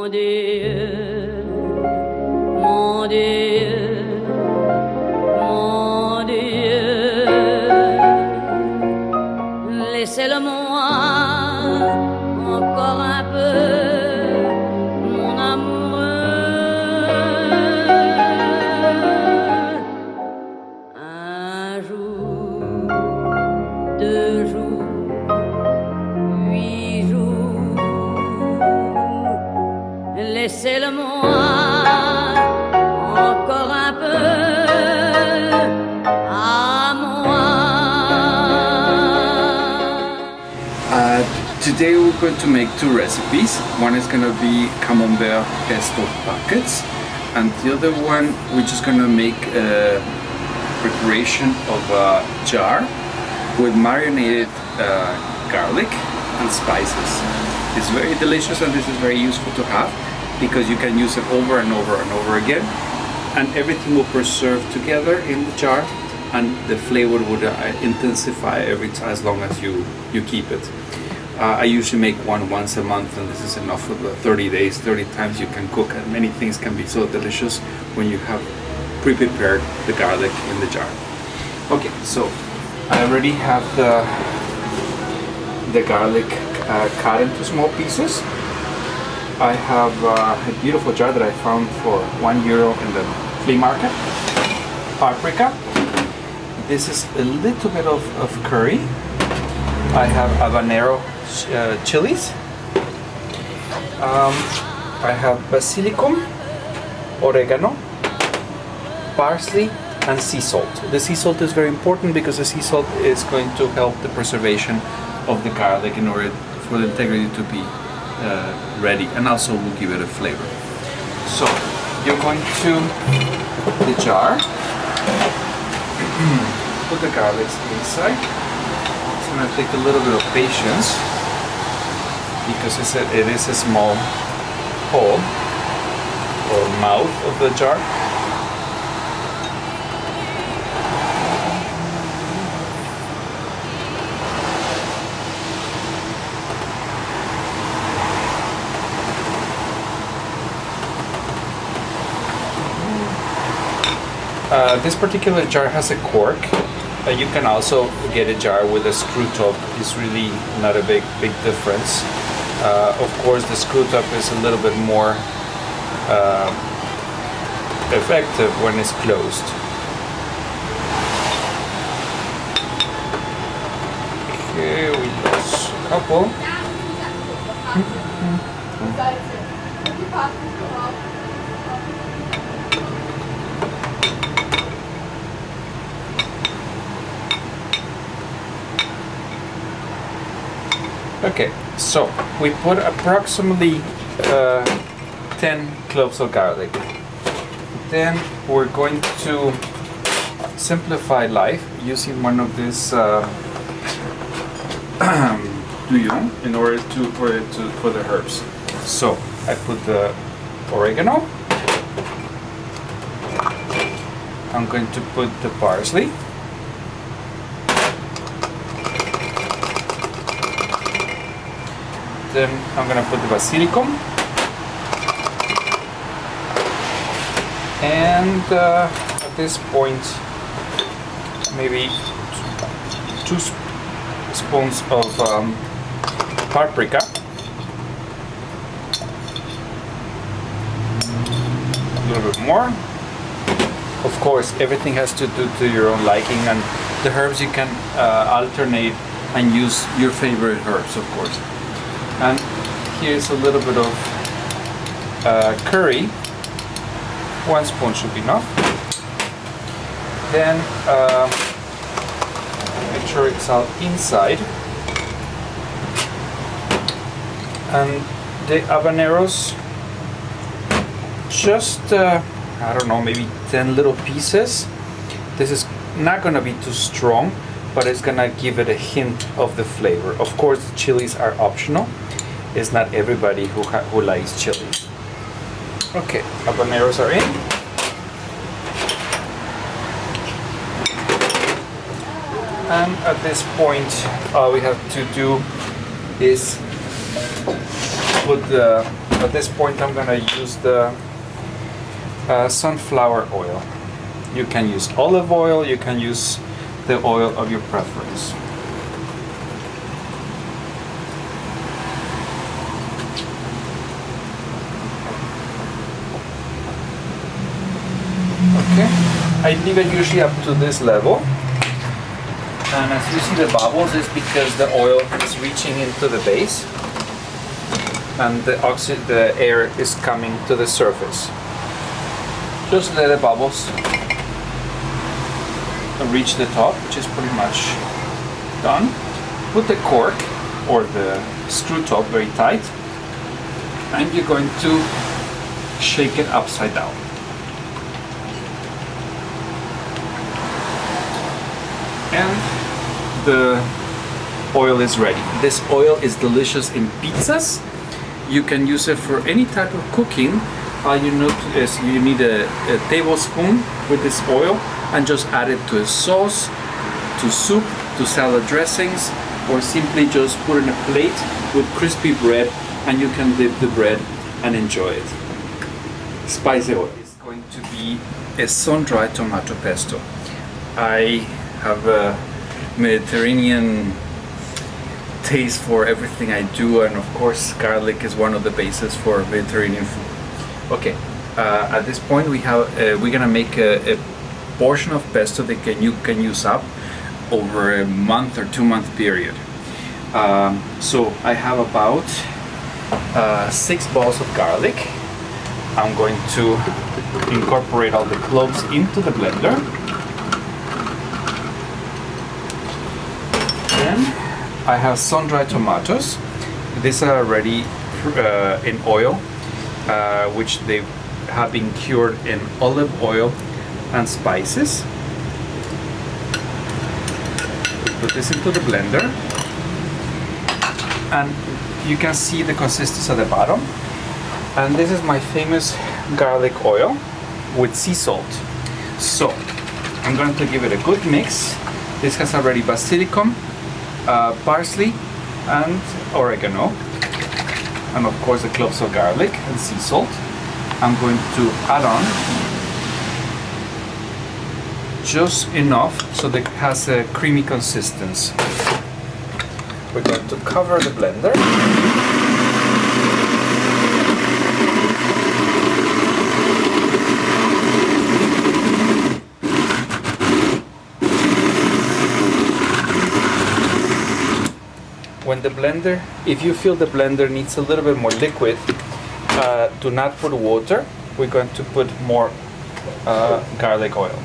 Dieu, mon Dieu, mon Dieu, laissez-le-moi encore un peu, mon amoureux. Un jour, 2 jours, 8 jours, laissez-le-moi encore un peu à moi. Today we're going to make 2 recipes. One is going to be Camembert Pesto Pockets, and the other one we're just going to make a preparation of a jar with marinated garlic and spices. It's very delicious, and this is very useful to have because you can use it over and over and over again, and everything will preserve together in the jar, and the flavor would intensify every time as long as you keep it. I usually make one once a month, and this is enough for the 30 days, 30 times you can cook, and many things can be so delicious when you have pre-prepared the garlic in the jar. Okay, so I already have the garlic cut into small pieces. I have a beautiful jar that I found for €1 in the flea market. Paprika. This is a little bit of curry. I have habanero chilies. I have basilicum, oregano, parsley, and sea salt. The sea salt is very important because the sea salt is going to help the preservation of the garlic in order for the integrity to be ready, and also will give it a flavor. So you're going to the jar, put the garlics inside. It's going to take a little bit of patience because it is a small hole or mouth of the jar. This particular jar has a cork. You can also get a jar with a screw top. It's really not a big difference. Of course, the screw top is a little bit more effective when it's closed. Okay, we lost a couple. Okay, so we put approximately 10 cloves of garlic. Then we're going to simplify life using one of these bouillon in order for the herbs. So I put the oregano. I'm going to put the parsley. Then I'm going to put the basilicum, and at this point maybe 2 spoons of paprika, a little bit more. Of course, everything has to do to your own liking, and the herbs you can alternate and use your favorite herbs, of course. And here's a little bit of curry. 1 spoon should be enough. Then make sure it's all inside. And the habaneros, just I don't know, maybe 10 little pieces. This is not gonna be too strong, but it's gonna give it a hint of the flavor. Of course, the chilies are optional. It's not everybody who likes chilies. Okay, habaneros are in. And at this point, all we have to do is put the At this point I'm gonna use the sunflower oil. You can use olive oil, you can use the oil of your preference. Okay, I leave it usually up to this level. And as you see the bubbles, it's because the oil is reaching into the base and the air is coming to the surface. Just let the bubbles reach the top, which is pretty much done. Put the cork or the screw top very tight, and you're going to shake it upside down. And the oil is ready. This oil is delicious in pizzas. You can use it for any type of cooking. All you need is you need a tablespoon with this oil and just add it to a sauce, to soup, to salad dressings, or simply just put it in a plate with crispy bread and you can dip the bread and enjoy it. Spicy oil is going to be a sun-dried tomato pesto. I have a Mediterranean taste for everything I do, and of course garlic is one of the bases for Mediterranean food. Okay, at this point we're gonna make a portion of pesto that you can use up over a month or 2 month period. So I have about 6 balls of garlic. I'm going to incorporate all the cloves into the blender. Then I have sun-dried tomatoes. These are already in oil, which they have been cured in olive oil and spices. Put this into the blender, and you can see the consistency at the bottom. And this is my famous garlic oil with sea salt. So I'm going to give it a good mix. This has already basilicum, parsley and oregano, and of course the cloves of garlic and sea salt. I'm going to add on just enough so that it has a creamy consistency. We're going to cover the blender. When the blender, if you feel the blender needs a little bit more liquid, do not put water. We're going to put more garlic oil.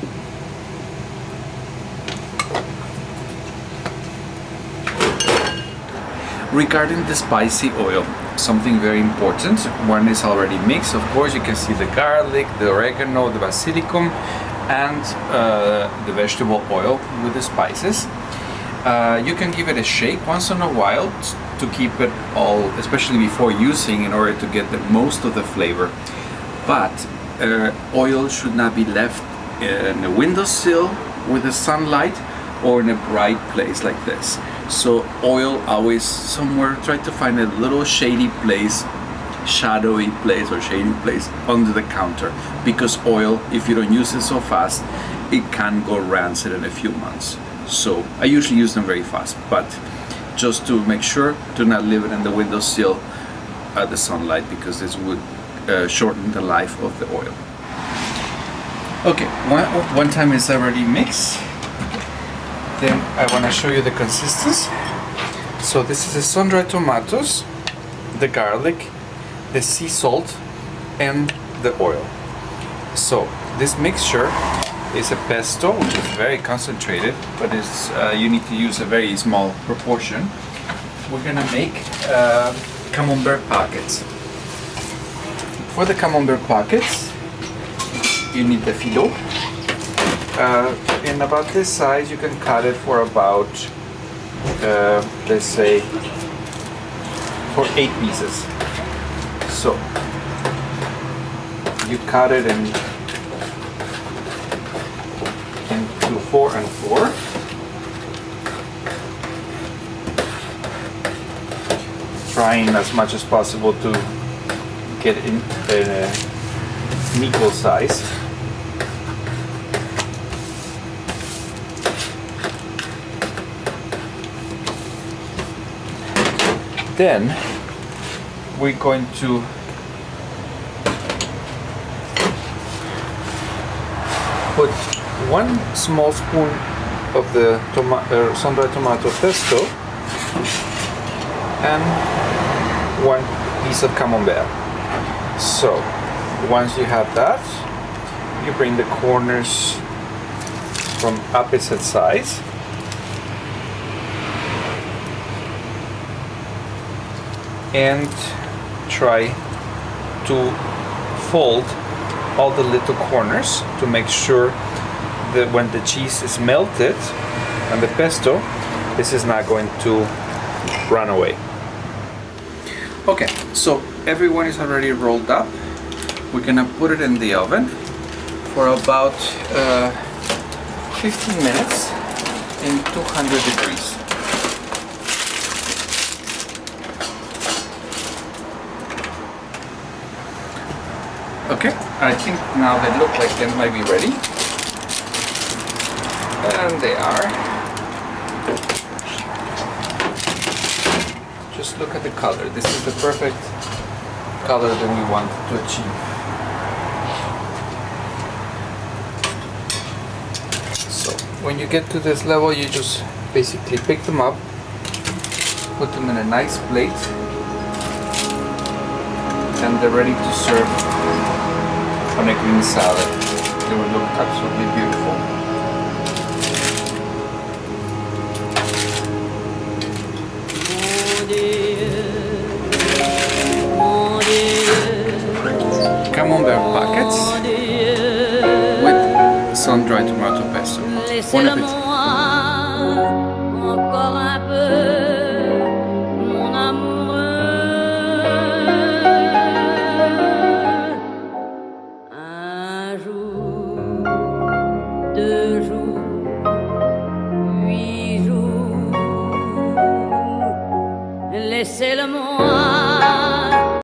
Regarding the spicy oil, something very important. One is already mixed. Of course, you can see the garlic, the oregano, the basilicum, and the vegetable oil with the spices. You can give it a shake once in a while to keep it all, especially before using, in order to get the most of the flavor. But oil should not be left in a windowsill with the sunlight or in a bright place like this. So oil always somewhere, try to find a little shady place, shadowy place or shady place under the counter, because oil, if you don't use it so fast, it can go rancid in a few months. So I usually use them very fast, but just to make sure, do not leave it in the windowsill at the sunlight, because this would shorten the life of the oil. Okay, one time it's already mixed. Then I want to show you the consistency. So this is the sun-dried tomatoes, the garlic, the sea salt, and the oil. So this mixture is a pesto, which is very concentrated, but it's, you need to use a very small proportion. We're gonna make camembert pockets. For the camembert pockets, you need the filot. In about this size, you can cut it for about, let's say, for 8 pieces. So you cut it into 4 and 4. Trying as much as possible to make it in an equal size. Then we're going to put 1 small spoon of the sun-dried tomato pesto and 1 piece of camembert. So once you have that, you bring the corners from opposite sides. And try to fold all the little corners to make sure that when the cheese is melted and the pesto, this is not going to run away. Okay, so everyone is already rolled up. We're gonna put it in the oven for about 15 minutes in 200 degrees. Okay, I think now they look like they might be ready. And they are. Just look at the color. This is the perfect color that we want to achieve. So when you get to this level, you just basically pick them up, put them in a nice plate, and they're ready to serve on a green salad. They will look absolutely beautiful. Camembert pockets with sun-dried tomato pesto. Bon appétit. Encore un peu, mon amoureux. Un jour, 2 jours, 8 jours. Laissez le monde